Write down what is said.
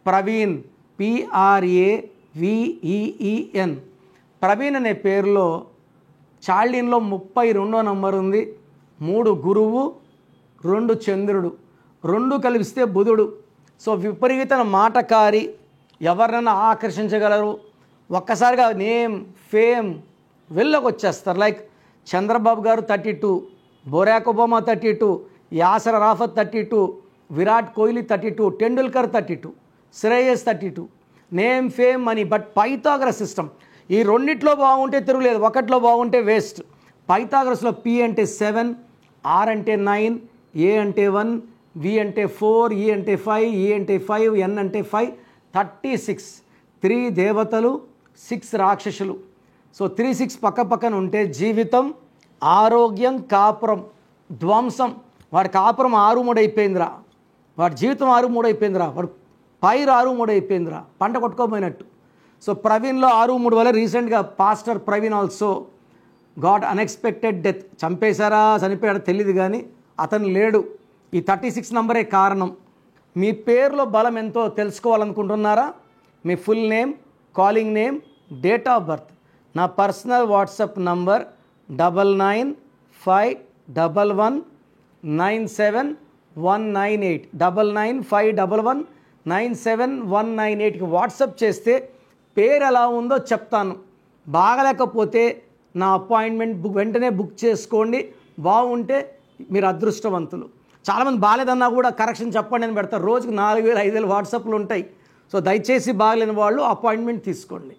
Praveen, PRAVEEN. Praveen అనే పేరులో చాల్డీన్లో 32వ number ఉంది. 3 గురువు, 2 చంద్రుడు, 2 కలిపిస్తే బుధుడు. సో విపరీత మాటకారి, ఎవరినైనా ఆకర్షించగలరు. ఒక్కసారిగా నేమ్, ఫేమ్ వెళ్ళకి వచ్చేస్తారు. లైక్ చంద్రబాబు గారు 32, Barack Obama 32, Yasser Arafat 32, Virat Kohli 32, Tendulkar 32, Shreyas 32. Name, fame, money. But Pythagoras system ఈ రెండిట్లో బాగుంటే తిరుగులేదు, ఒకటిలో బాగుంటే వేస్ట్. పైథాగరస్లో P అంటే 7, R అంటే 9, A అంటే 1, V అంటే 4, E అంటే 5, E అంటే 5, N అంటే 5, 36. 3 దేవతలు, 6 రాక్షసులు. సో 3, 6 పక్క పక్కన ఉంటే జీవితం, ఆరోగ్యం, కాపురం, ధ్వంసం. వాడి కాపురం 6-3 అయిపోయిందిరా, వాడి జీవితం 6-3 అయిపోయిందిరా, వాడు పైరు 6-3 అయిపోయిందిరా, పంట కొట్టుకోపోయినట్టు. సో ప్రవీణ్లో 6-3 వల్ల రీసెంట్గా pastor Praveen also got unexpected death. చంపేశారా చనిపోయాడో తెలియదు కానీ అతను లేడు. ఈ 36 నంబరే కారణం. మీ పేరులో బలం ఎంతో తెలుసుకోవాలనుకుంటున్నారా? మీ full name, calling name, date of birth. నా పర్సనల్ వాట్సాప్ నంబర్ 9951197198 9951197198కి వాట్సాప్ చేస్తే పేరు ఎలా ఉందో చెప్తాను. బాగలేకపోతే నా అపాయింట్మెంట్ వెంటనే బుక్ చేసుకోండి. బాగుంటే మీరు అదృష్టవంతులు. చాలామంది బాగాలేదన్నా కూడా కరెక్షన్ చెప్పండి అని పెడతారు. రోజుకి 4000 5000 వాట్సాప్లు ఉంటాయి. సో దయచేసి బాగలేని వాళ్ళు అపాయింట్మెంట్ తీసుకోండి.